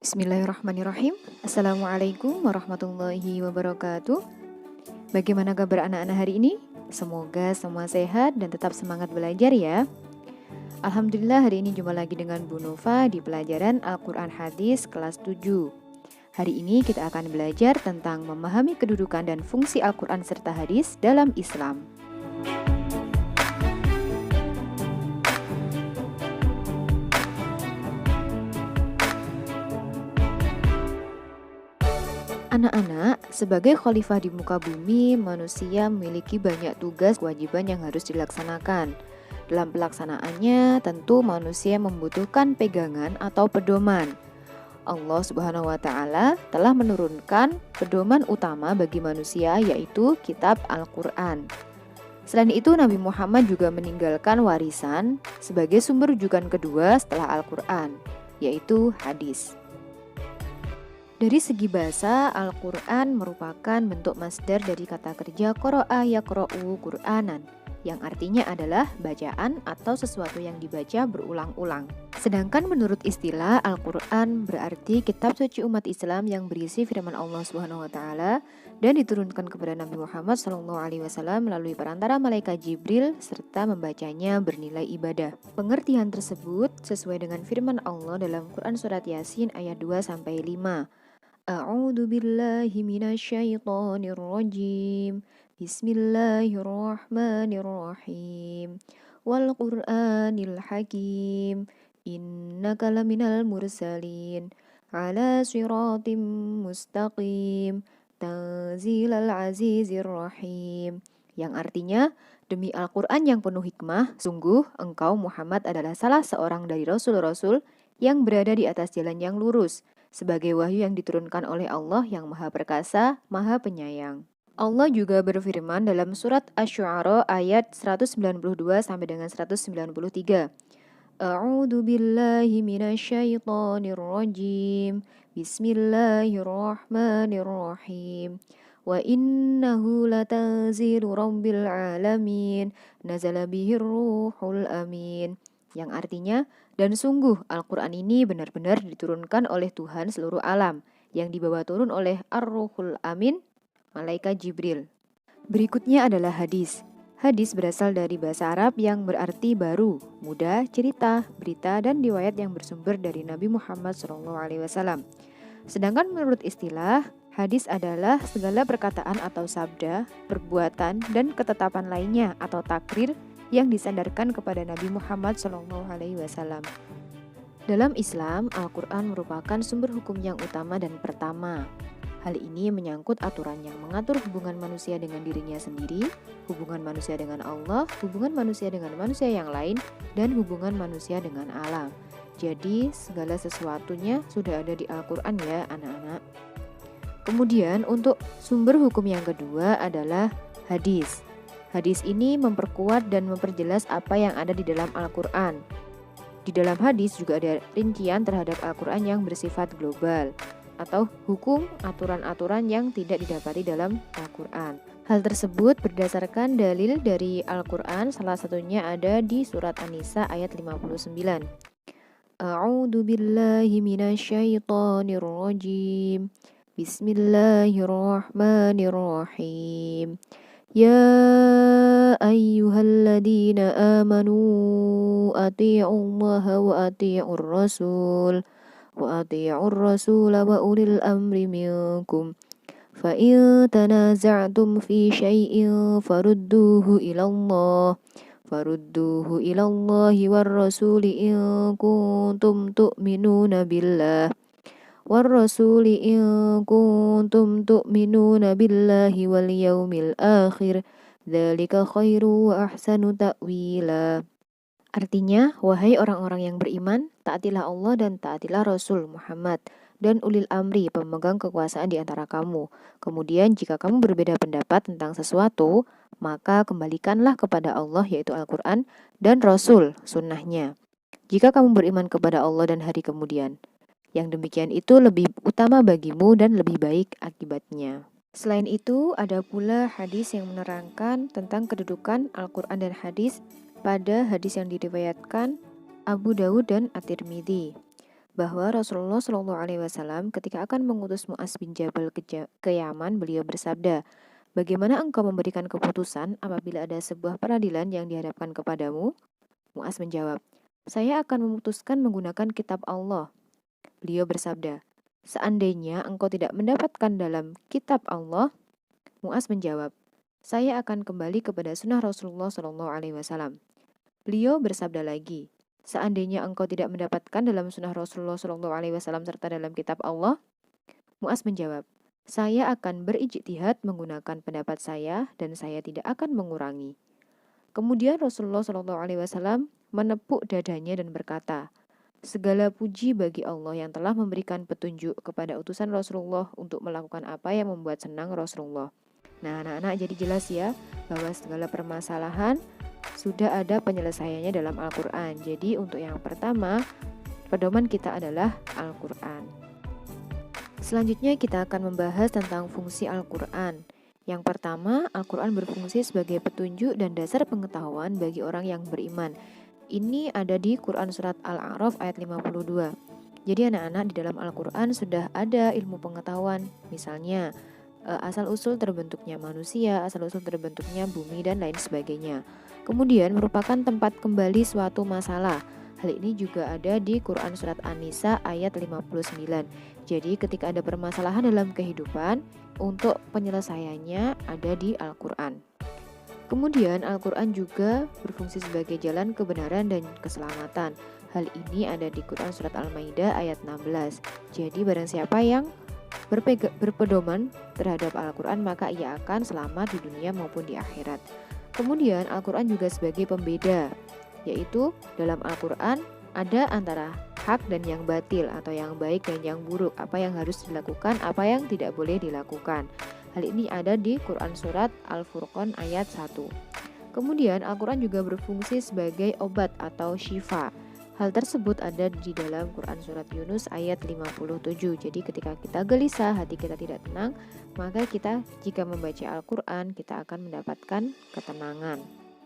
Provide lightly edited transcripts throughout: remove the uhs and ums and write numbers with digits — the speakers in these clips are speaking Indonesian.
Bismillahirrahmanirrahim. Assalamualaikum warahmatullahi wabarakatuh. Bagaimana kabar anak-anak hari ini? Semoga semua sehat dan tetap semangat belajar ya. Alhamdulillah hari ini jumpa lagi dengan Bu Nova di pelajaran Al-Quran Hadis kelas 7. Hari ini kita akan belajar tentang memahami kedudukan dan fungsi Al-Quran serta hadis dalam Islam. Anak-anak, sebagai khalifah di muka bumi, manusia memiliki banyak tugas kewajiban yang harus dilaksanakan. Dalam pelaksanaannya, tentu manusia membutuhkan pegangan atau pedoman. Allah Subhanahu wa Ta'ala telah menurunkan pedoman utama bagi manusia, yaitu Kitab Al-Quran. Selain itu, Nabi Muhammad juga meninggalkan warisan sebagai sumber rujukan kedua setelah Al-Quran, yaitu hadis. Dari segi bahasa, Al-Quran merupakan bentuk masdar dari kata kerja qara'a yaqra'u Qur'anan, yang artinya adalah bacaan atau sesuatu yang dibaca berulang-ulang. Sedangkan menurut istilah, Al-Quran berarti kitab suci umat Islam yang berisi firman Allah Subhanahu wa Ta'ala dan diturunkan kepada Nabi Muhammad SAW melalui perantara malaikat Jibril serta membacanya bernilai ibadah. Pengertian tersebut sesuai dengan firman Allah dalam Quran surat Yasin ayat 2-5. A'udzu billahi minasyaitonir rajim. Bismillahirrahmanirrahim. Wal Qur'anil Hakim. Innaka laminal mursalin ala siratim mustaqim. Tanzilal azizir rahim. Yang artinya, demi Al-Quran yang penuh hikmah, sungguh engkau Muhammad adalah salah seorang dari rasul-rasul yang berada di atas jalan yang lurus, sebagai wahyu yang diturunkan oleh Allah yang Maha Perkasa, Maha Penyayang. Allah juga berfirman dalam surat Asy-Syu'ara ayat 192 sampai dengan 193. A'udzu billahi minasyaitonir rajim. Bismillahirrahmanirrahim. Wa innahu latanzilu rabbil alamin. Nazala bihir ruhul amin. Yang artinya, dan sungguh Al-Quran ini benar-benar diturunkan oleh Tuhan seluruh alam, yang dibawa turun oleh Ar-Ruhul Amin, Malaikat Jibril. Berikutnya adalah hadis. Hadis berasal dari bahasa Arab yang berarti baru, mudah, cerita, berita, dan riwayat yang bersumber dari Nabi Muhammad SAW. Sedangkan menurut istilah, hadis adalah segala perkataan atau sabda, perbuatan, dan ketetapan lainnya atau takrir yang disandarkan kepada Nabi Muhammad SAW. Dalam Islam, Al-Quran merupakan sumber hukum yang utama dan pertama. Hal ini menyangkut aturan yang mengatur hubungan manusia dengan dirinya sendiri, hubungan manusia dengan Allah, hubungan manusia dengan manusia yang lain, dan hubungan manusia dengan alam. Jadi, segala sesuatunya sudah ada di Al-Quran ya anak-anak. Kemudian, untuk sumber hukum yang kedua adalah hadis. Hadis ini memperkuat dan memperjelas apa yang ada di dalam Al-Quran. Di dalam hadis juga ada rincian terhadap Al-Quran yang bersifat global, atau hukum aturan-aturan yang tidak didapati dalam Al-Quran. Hal tersebut berdasarkan dalil dari Al-Quran, salah satunya ada di surat An-Nisa ayat 59. A'udzu billahi minasyaitonir rajim. Bismillahirrahmanirrahim. Ya ayyuhalladzina amanu ati'ullaha wa ati'ur rasul wa ulil amri minkum fa in tanaza'tum fi syai'in farudduhu ilallahi war rasuli in kuntum tu'minuna billah والرسول إن كنتم تؤمنون بالله واليوم الآخر ذلك خير وأحسن تأويلا. Artinya, wahai orang-orang yang beriman, taatilah Allah dan taatilah Rasul Muhammad dan ulil amri, pemegang kekuasaan di antara kamu. Kemudian jika kamu berbeda pendapat tentang sesuatu, maka kembalikanlah kepada Allah, yaitu Al-Quran, dan Rasul, sunnahnya. Jika kamu beriman kepada Allah dan hari kemudian, yang demikian itu lebih utama bagimu dan lebih baik akibatnya. Selain itu, ada pula hadis yang menerangkan tentang kedudukan Al-Quran dan hadis pada hadis yang diriwayatkan Abu Dawud dan At-Tirmidzi. bahwa Rasulullah Shallallahu Alaihi Wasallam ketika akan mengutus Mu'az bin Jabal ke Yaman, beliau bersabda, "Bagaimana engkau memberikan keputusan apabila ada sebuah peradilan yang dihadapkan kepadamu?" Mu'az menjawab, "Saya akan memutuskan menggunakan kitab Allah." Beliau bersabda, "Seandainya engkau tidak mendapatkan dalam kitab Allah," Mu'az menjawab, "Saya akan kembali kepada sunnah Rasulullah Shallallahu Alaihi Wasallam." Beliau bersabda lagi, "Seandainya engkau tidak mendapatkan dalam sunnah Rasulullah Shallallahu Alaihi Wasallam serta dalam kitab Allah," Mu'az menjawab, "Saya akan berijtihad menggunakan pendapat saya dan saya tidak akan mengurangi." Kemudian Rasulullah Shallallahu Alaihi Wasallam menepuk dadanya dan berkata, "Segala puji bagi Allah yang telah memberikan petunjuk kepada utusan Rasulullah untuk melakukan apa yang membuat senang Rasulullah." Nah, anak-anak, jadi jelas ya bahwa segala permasalahan sudah ada penyelesaiannya dalam Al-Quran. Jadi untuk yang pertama, pedoman kita adalah Al-Quran. Selanjutnya kita akan membahas tentang fungsi Al-Quran. Yang pertama, Al-Quran berfungsi sebagai petunjuk dan dasar pengetahuan bagi orang yang beriman. Ini ada di Quran Surat Al-A'raf ayat 52. Jadi anak-anak, di dalam Al-Quran sudah ada ilmu pengetahuan. Misalnya, asal-usul terbentuknya manusia, asal-usul terbentuknya bumi, dan lain sebagainya. Kemudian merupakan tempat kembali suatu masalah. Hal ini juga ada di Quran Surat An-Nisa ayat 59. Jadi ketika ada permasalahan dalam kehidupan, untuk penyelesaiannya ada di Al-Quran. Kemudian Al-Quran juga berfungsi sebagai jalan kebenaran dan keselamatan. Hal ini ada di Quran Surat Al-Maidah ayat 16. Jadi barang siapa yang berpedoman terhadap Al-Quran, maka ia akan selamat di dunia maupun di akhirat. Kemudian Al-Quran juga sebagai pembeda, yaitu dalam Al-Quran ada antara hak dan yang batil, atau yang baik dan yang buruk, apa yang harus dilakukan, apa yang tidak boleh dilakukan. Hal ini ada di Quran Surat Al-Furqan ayat 1. Kemudian Al-Quran juga berfungsi sebagai obat atau syifa. Hal tersebut ada di dalam Quran Surat Yunus ayat 57. Jadi ketika kita gelisah, hati kita tidak tenang, maka kita jika membaca Al-Quran, kita akan mendapatkan ketenangan.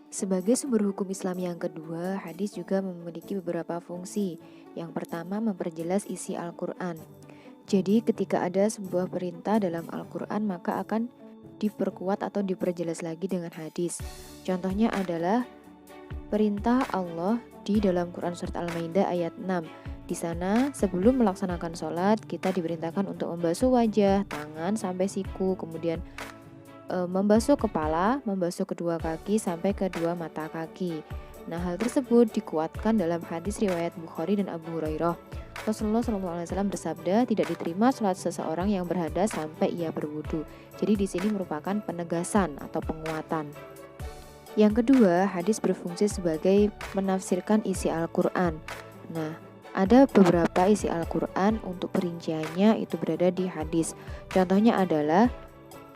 Sebagai sumber hukum Islam yang kedua, hadis juga memiliki beberapa fungsi. Yang pertama, memperjelas isi Al-Quran. Jadi ketika ada sebuah perintah dalam Al-Quran, maka akan diperkuat atau diperjelas lagi dengan hadis. Contohnya adalah perintah Allah di dalam Quran Surat Al-Maidah ayat 6. Di sana sebelum melaksanakan sholat, kita diperintahkan untuk membasuh wajah, tangan sampai siku, kemudian membasuh kepala, membasuh kedua kaki sampai kedua mata kaki. Nah, hal tersebut dikuatkan dalam hadis riwayat Bukhari dan Abu Hurairah. Rasulullah SAW bersabda, tidak diterima sholat seseorang yang berhadas sampai ia berwudu. Jadi di sini merupakan penegasan atau penguatan. Yang kedua, hadis berfungsi sebagai menafsirkan isi Al-Quran. Nah, ada beberapa isi Al-Quran, untuk perinciannya itu berada di hadis. Contohnya adalah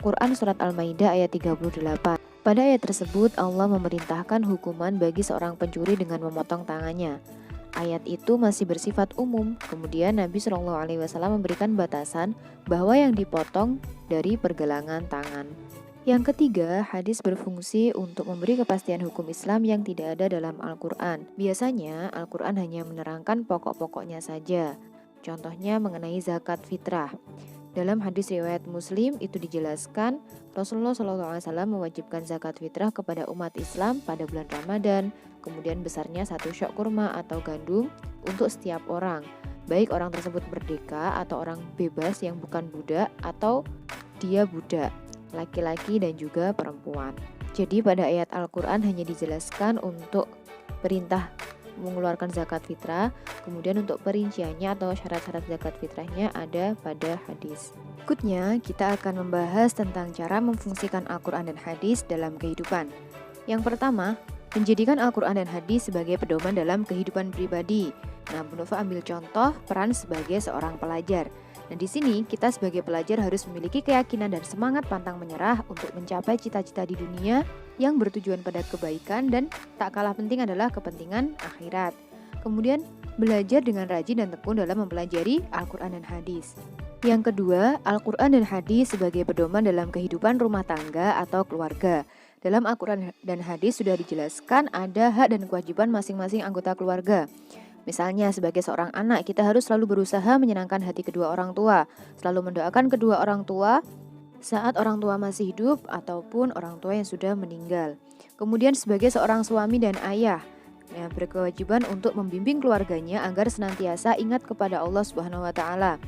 Quran Surat Al-Maidah ayat 38. Pada ayat tersebut, Allah memerintahkan hukuman bagi seorang pencuri dengan memotong tangannya. Ayat itu masih bersifat umum. Kemudian Nabi SAW memberikan batasan bahwa yang dipotong dari pergelangan tangan. Yang ketiga, hadis berfungsi untuk memberi kepastian hukum Islam yang tidak ada dalam Al-Quran. Biasanya, Al-Quran hanya menerangkan pokok-pokoknya saja. Contohnya mengenai zakat fitrah. Dalam hadis riwayat Muslim itu dijelaskan, Rasulullah SAW mewajibkan zakat fitrah kepada umat Islam pada bulan Ramadan, kemudian besarnya 1 syok kurma atau gandum untuk setiap orang, baik orang tersebut merdeka atau orang bebas yang bukan budak atau dia budak, laki-laki dan juga perempuan. Jadi pada ayat Al-Quran hanya dijelaskan untuk perintah mengeluarkan zakat fitrah, kemudian untuk perinciannya atau syarat-syarat zakat fitrahnya ada pada hadis. Berikutnya kita akan membahas tentang cara memfungsikan Al-Quran dan hadis dalam kehidupan. Yang pertama, menjadikan Al-Quran dan hadis sebagai pedoman dalam kehidupan pribadi. Nah, Bu Nova ambil contoh peran sebagai seorang pelajar. Nah, di sini kita sebagai pelajar harus memiliki keyakinan dan semangat pantang menyerah untuk mencapai cita-cita di dunia yang bertujuan pada kebaikan, dan tak kalah penting adalah kepentingan akhirat. Kemudian, belajar dengan rajin dan tekun dalam mempelajari Al-Quran dan hadis. Yang kedua, Al-Quran dan hadis sebagai pedoman dalam kehidupan rumah tangga atau keluarga. Dalam Al-Quran dan hadis sudah dijelaskan ada hak dan kewajiban masing-masing anggota keluarga. Misalnya sebagai seorang anak kita harus selalu berusaha menyenangkan hati kedua orang tua, selalu mendoakan kedua orang tua saat orang tua masih hidup ataupun orang tua yang sudah meninggal. Kemudian sebagai seorang suami dan ayah, ya, berkewajiban untuk membimbing keluarganya agar senantiasa ingat kepada Allah Subhanahu wa taala.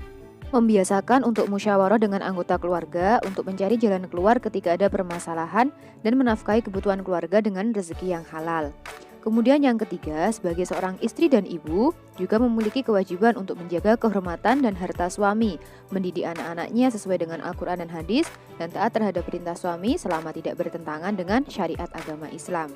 Membiasakan untuk musyawarah dengan anggota keluarga untuk mencari jalan keluar ketika ada permasalahan dan menafkahi kebutuhan keluarga dengan rezeki yang halal. Kemudian yang ketiga, sebagai seorang istri dan ibu, juga memiliki kewajiban untuk menjaga kehormatan dan harta suami, mendidik anak-anaknya sesuai dengan Al-Quran dan hadis, dan taat terhadap perintah suami selama tidak bertentangan dengan syariat agama Islam.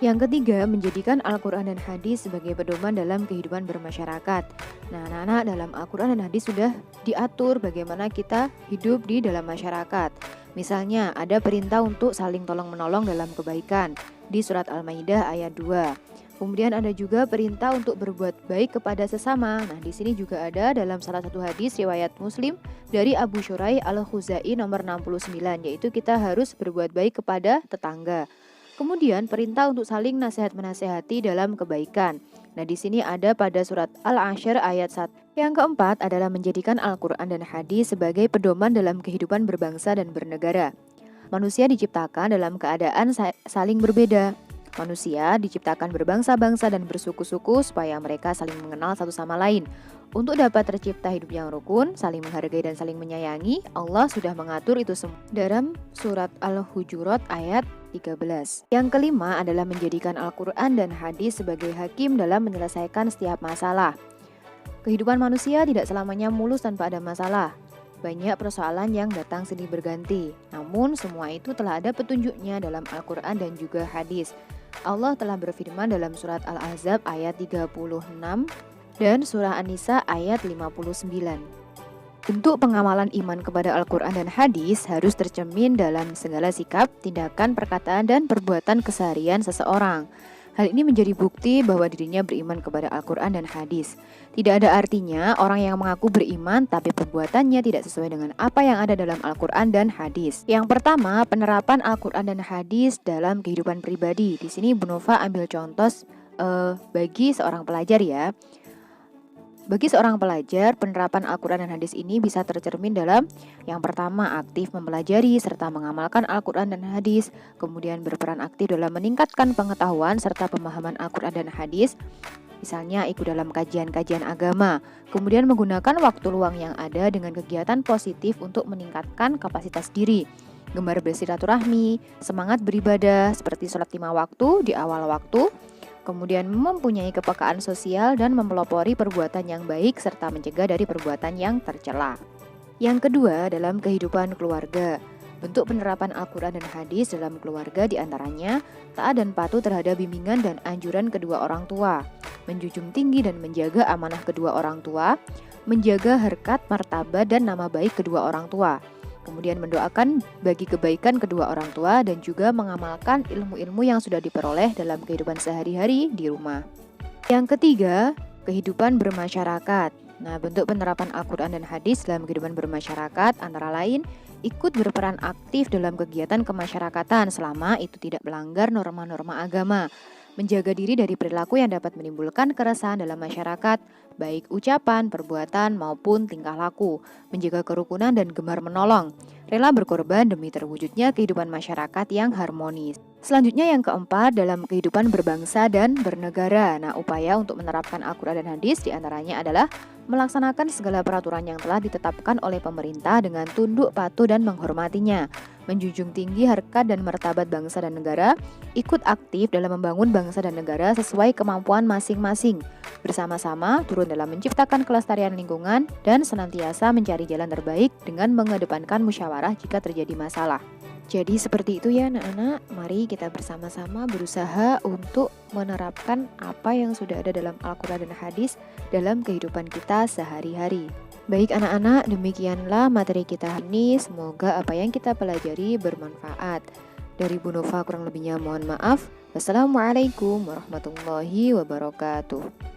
Yang ketiga, menjadikan Al-Quran dan hadis sebagai pedoman dalam kehidupan bermasyarakat. Nah, anak-anak, dalam Al-Quran dan hadis sudah diatur bagaimana kita hidup di dalam masyarakat. Misalnya, ada perintah untuk saling tolong-menolong dalam kebaikan di surat Al-Maidah ayat 2. Kemudian ada juga perintah untuk berbuat baik kepada sesama. Nah, di sini juga ada dalam salah satu hadis riwayat Muslim dari Abu Syurai Al-Khuzai nomor 69, yaitu kita harus berbuat baik kepada tetangga. Kemudian perintah untuk saling nasihat-menasehati dalam kebaikan. Nah, di sini ada pada surat Al-Asyr ayat 1. Yang keempat adalah menjadikan Al-Quran dan hadis sebagai pedoman dalam kehidupan berbangsa dan bernegara. Manusia diciptakan dalam keadaan saling berbeda. Manusia diciptakan berbangsa-bangsa dan bersuku-suku supaya mereka saling mengenal satu sama lain. Untuk dapat tercipta hidup yang rukun, saling menghargai dan saling menyayangi, Allah sudah mengatur itu semua dalam surat Al-Hujurat ayat 13. Yang kelima adalah menjadikan Al-Quran dan hadis sebagai hakim dalam menyelesaikan setiap masalah. Kehidupan manusia tidak selamanya mulus tanpa ada masalah. Banyak persoalan yang datang silih berganti. Namun semua itu telah ada petunjuknya dalam Al-Quran dan juga hadis. Allah telah berfirman dalam surat Al-Ahzab ayat 36 dan surah An-Nisa ayat 59. Bentuk pengamalan iman kepada Al-Quran dan hadis harus tercermin dalam segala sikap, tindakan, perkataan, dan perbuatan keseharian seseorang. Hal ini menjadi bukti bahwa dirinya beriman kepada Al-Quran dan hadis. Tidak ada artinya orang yang mengaku beriman tapi perbuatannya tidak sesuai dengan apa yang ada dalam Al-Quran dan hadis. Yang pertama, penerapan Al-Quran dan hadis dalam kehidupan pribadi. Di sini Bu Nova ambil contoh bagi seorang pelajar ya. Bagi seorang pelajar, penerapan Al-Quran dan hadis ini bisa tercermin dalam yang pertama, aktif mempelajari serta mengamalkan Al-Quran dan hadis, kemudian berperan aktif dalam meningkatkan pengetahuan serta pemahaman Al-Quran dan hadis, misalnya ikut dalam kajian-kajian agama, kemudian menggunakan waktu luang yang ada dengan kegiatan positif untuk meningkatkan kapasitas diri, gemar bersilaturahmi, semangat beribadah seperti sholat 5 waktu di awal waktu, kemudian mempunyai kepekaan sosial dan mempelopori perbuatan yang baik serta mencegah dari perbuatan yang tercela. Yang kedua, dalam kehidupan keluarga. Bentuk penerapan Al-Quran dan hadis dalam keluarga diantaranya taat dan patuh terhadap bimbingan dan anjuran kedua orang tua, menjunjung tinggi dan menjaga amanah kedua orang tua, menjaga harkat, martabat, dan nama baik kedua orang tua, kemudian mendoakan bagi kebaikan kedua orang tua dan juga mengamalkan ilmu-ilmu yang sudah diperoleh dalam kehidupan sehari-hari di rumah. Yang ketiga, kehidupan bermasyarakat. Nah, bentuk penerapan Al-Quran dan hadis dalam kehidupan bermasyarakat antara lain ikut berperan aktif dalam kegiatan kemasyarakatan selama itu tidak melanggar norma-norma agama, menjaga diri dari perilaku yang dapat menimbulkan keresahan dalam masyarakat, baik ucapan, perbuatan, maupun tingkah laku, menjaga kerukunan dan gemar menolong, rela berkorban demi terwujudnya kehidupan masyarakat yang harmonis. Selanjutnya yang keempat, dalam kehidupan berbangsa dan bernegara. Nah, upaya untuk menerapkan Al-Quran dan hadis diantaranya adalah melaksanakan segala peraturan yang telah ditetapkan oleh pemerintah dengan tunduk patuh dan menghormatinya, menjunjung tinggi harkat dan martabat bangsa dan negara, ikut aktif dalam membangun bangsa dan negara sesuai kemampuan masing-masing, bersama-sama turun dalam menciptakan kelestarian lingkungan dan senantiasa mencari jalan terbaik dengan mengedepankan musyawarah jika terjadi masalah. Jadi seperti itu ya anak-anak, mari kita bersama-sama berusaha untuk menerapkan apa yang sudah ada dalam Al-Quran dan hadis dalam kehidupan kita sehari-hari. Baik anak-anak, demikianlah materi kita ini. Semoga apa yang kita pelajari bermanfaat. Dari Bu Nova kurang lebihnya mohon maaf. Wassalamualaikum warahmatullahi wabarakatuh.